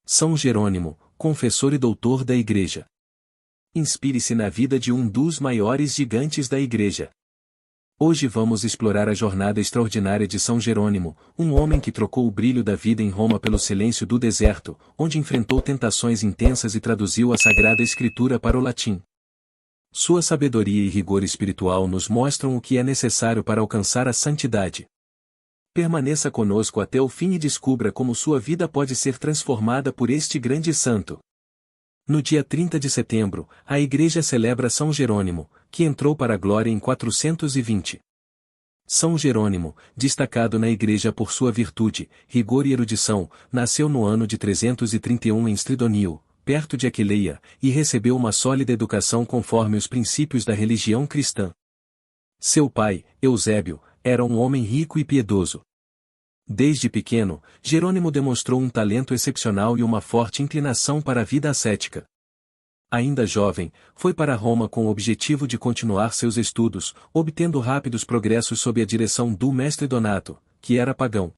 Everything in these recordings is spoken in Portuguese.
São Jerônimo, confessor e doutor da Igreja. Inspire-se na vida de um dos maiores gigantes da Igreja. Hoje vamos explorar a jornada extraordinária de São Jerônimo, um homem que trocou o brilho da vida em Roma pelo silêncio do deserto, onde enfrentou tentações intensas e traduziu a Sagrada Escritura para o latim. Sua sabedoria e rigor espiritual nos mostram o que é necessário para alcançar a santidade. Permaneça conosco até o fim e descubra como sua vida pode ser transformada por este grande santo. No dia 30 de setembro, a Igreja celebra São Jerônimo, que entrou para a glória em 420. São Jerônimo, destacado na Igreja por sua virtude, rigor e erudição, nasceu no ano de 331 em Stridonio, perto de Aquileia, e recebeu uma sólida educação conforme os princípios da religião cristã. Seu pai, Eusébio, era um homem rico e piedoso. Desde pequeno, Jerônimo demonstrou um talento excepcional e uma forte inclinação para a vida ascética. Ainda jovem, foi para Roma com o objetivo de continuar seus estudos, obtendo rápidos progressos sob a direção do mestre Donato, que era pagão.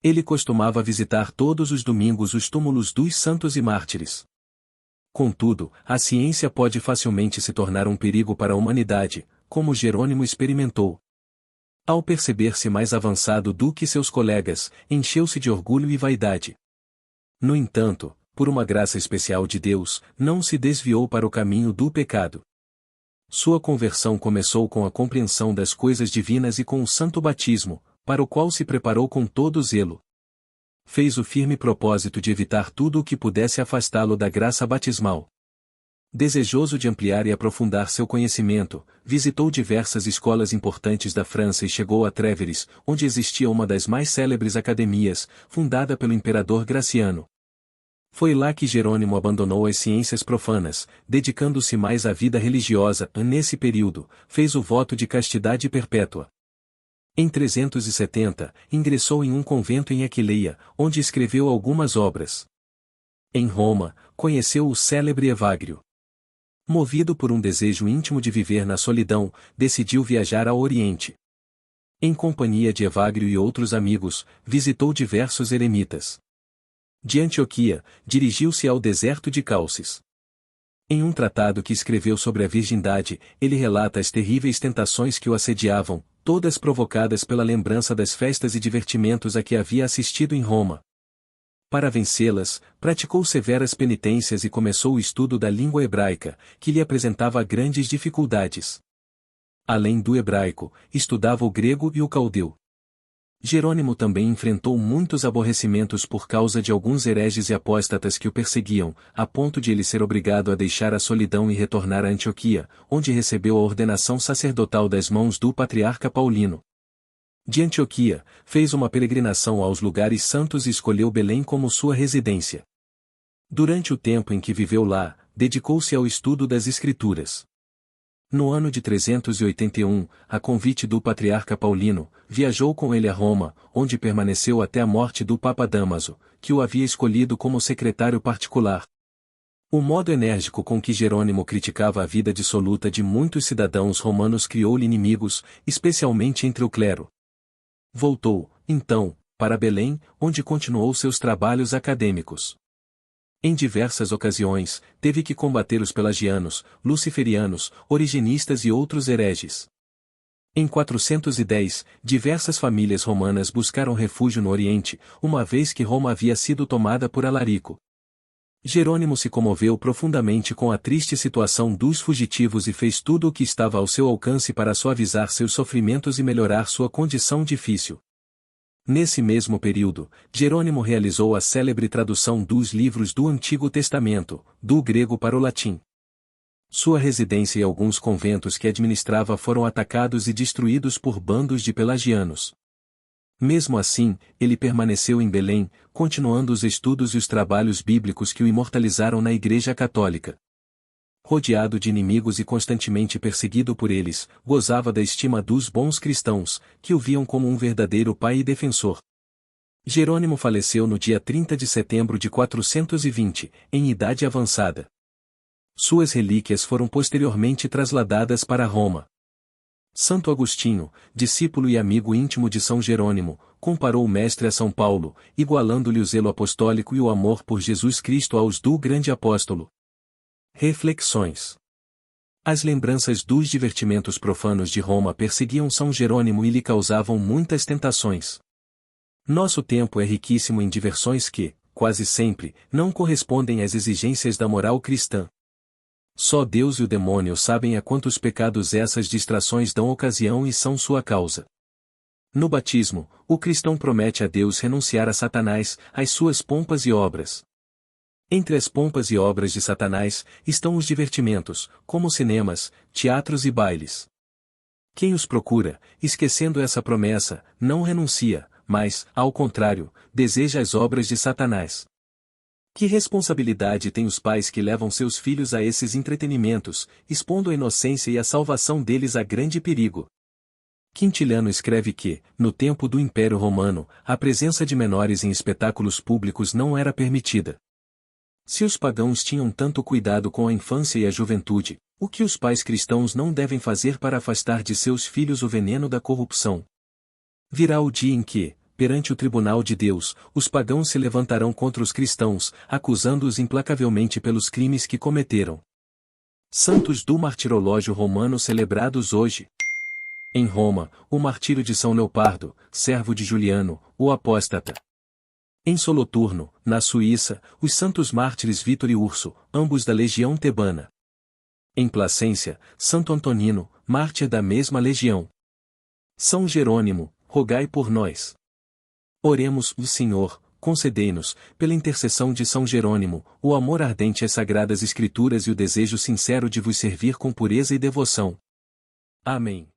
Ele costumava visitar todos os domingos os túmulos dos santos e mártires. Contudo, a ciência pode facilmente se tornar um perigo para a humanidade, como Jerônimo experimentou. Ao perceber-se mais avançado do que seus colegas, encheu-se de orgulho e vaidade. No entanto, por uma graça especial de Deus, não se desviou para o caminho do pecado. Sua conversão começou com a compreensão das coisas divinas e com o santo batismo, para o qual se preparou com todo zelo. Fez o firme propósito de evitar tudo o que pudesse afastá-lo da graça batismal. Desejoso de ampliar e aprofundar seu conhecimento, visitou diversas escolas importantes da França e chegou a Trèveris, onde existia uma das mais célebres academias, fundada pelo imperador Graciano. Foi lá que Jerônimo abandonou as ciências profanas, dedicando-se mais à vida religiosa. Nesse período, fez o voto de castidade perpétua. Em 370, ingressou em um convento em Aquileia, onde escreveu algumas obras. Em Roma, conheceu o célebre Evagrio. Movido por um desejo íntimo de viver na solidão, decidiu viajar ao Oriente. Em companhia de Evagrio e outros amigos, visitou diversos eremitas. De Antioquia, dirigiu-se ao deserto de Calcis. Em um tratado que escreveu sobre a virgindade, ele relata as terríveis tentações que o assediavam, todas provocadas pela lembrança das festas e divertimentos a que havia assistido em Roma. Para vencê-las, praticou severas penitências e começou o estudo da língua hebraica, que lhe apresentava grandes dificuldades. Além do hebraico, estudava o grego e o caldeu. Jerônimo também enfrentou muitos aborrecimentos por causa de alguns hereges e apóstatas que o perseguiam, a ponto de ele ser obrigado a deixar a solidão e retornar a Antioquia, onde recebeu a ordenação sacerdotal das mãos do patriarca Paulino. De Antioquia, fez uma peregrinação aos lugares santos e escolheu Belém como sua residência. Durante o tempo em que viveu lá, dedicou-se ao estudo das Escrituras. No ano de 381, a convite do patriarca Paulino, viajou com ele a Roma, onde permaneceu até a morte do Papa Dámaso, que o havia escolhido como secretário particular. O modo enérgico com que Jerônimo criticava a vida dissoluta de muitos cidadãos romanos criou-lhe inimigos, especialmente entre o clero. Voltou, então, para Belém, onde continuou seus trabalhos acadêmicos. Em diversas ocasiões, teve que combater os pelagianos, luciferianos, origenistas e outros hereges. Em 410, diversas famílias romanas buscaram refúgio no Oriente, uma vez que Roma havia sido tomada por Alarico. Jerônimo se comoveu profundamente com a triste situação dos fugitivos e fez tudo o que estava ao seu alcance para suavizar seus sofrimentos e melhorar sua condição difícil. Nesse mesmo período, Jerônimo realizou a célebre tradução dos livros do Antigo Testamento, do grego para o latim. Sua residência e alguns conventos que administrava foram atacados e destruídos por bandos de pelagianos. Mesmo assim, ele permaneceu em Belém, continuando os estudos e os trabalhos bíblicos que o imortalizaram na Igreja Católica. Rodeado de inimigos e constantemente perseguido por eles, gozava da estima dos bons cristãos, que o viam como um verdadeiro pai e defensor. Jerônimo faleceu no dia 30 de setembro de 420, em idade avançada. Suas relíquias foram posteriormente trasladadas para Roma. Santo Agostinho, discípulo e amigo íntimo de São Jerônimo, comparou o Mestre a São Paulo, igualando-lhe o zelo apostólico e o amor por Jesus Cristo aos do grande apóstolo. Reflexões. As lembranças dos divertimentos profanos de Roma perseguiam São Jerônimo e lhe causavam muitas tentações. Nosso tempo é riquíssimo em diversões que, quase sempre, não correspondem às exigências da moral cristã. Só Deus e o demônio sabem a quantos pecados essas distrações dão ocasião e são sua causa. No batismo, o cristão promete a Deus renunciar a Satanás, às suas pompas e obras. Entre as pompas e obras de Satanás, estão os divertimentos, como cinemas, teatros e bailes. Quem os procura, esquecendo essa promessa, não renuncia, mas, ao contrário, deseja as obras de Satanás. Que responsabilidade têm os pais que levam seus filhos a esses entretenimentos, expondo a inocência e a salvação deles a grande perigo? Quintiliano escreve que, no tempo do Império Romano, a presença de menores em espetáculos públicos não era permitida. Se os pagãos tinham tanto cuidado com a infância e a juventude, o que os pais cristãos não devem fazer para afastar de seus filhos o veneno da corrupção? Virá o dia em que, perante o tribunal de Deus, os pagãos se levantarão contra os cristãos, acusando-os implacavelmente pelos crimes que cometeram. Santos do Martirológio Romano celebrados hoje. Em Roma, o martírio de São Leopardo, servo de Juliano, o apóstata. Em Soloturno, na Suíça, os santos mártires Vítor e Urso, ambos da legião tebana. Em Placência, Santo Antonino, mártir da mesma legião. São Jerônimo, rogai por nós. Oremos, o Senhor, concedei-nos, pela intercessão de São Jerônimo, o amor ardente às sagradas Escrituras e o desejo sincero de vos servir com pureza e devoção. Amém.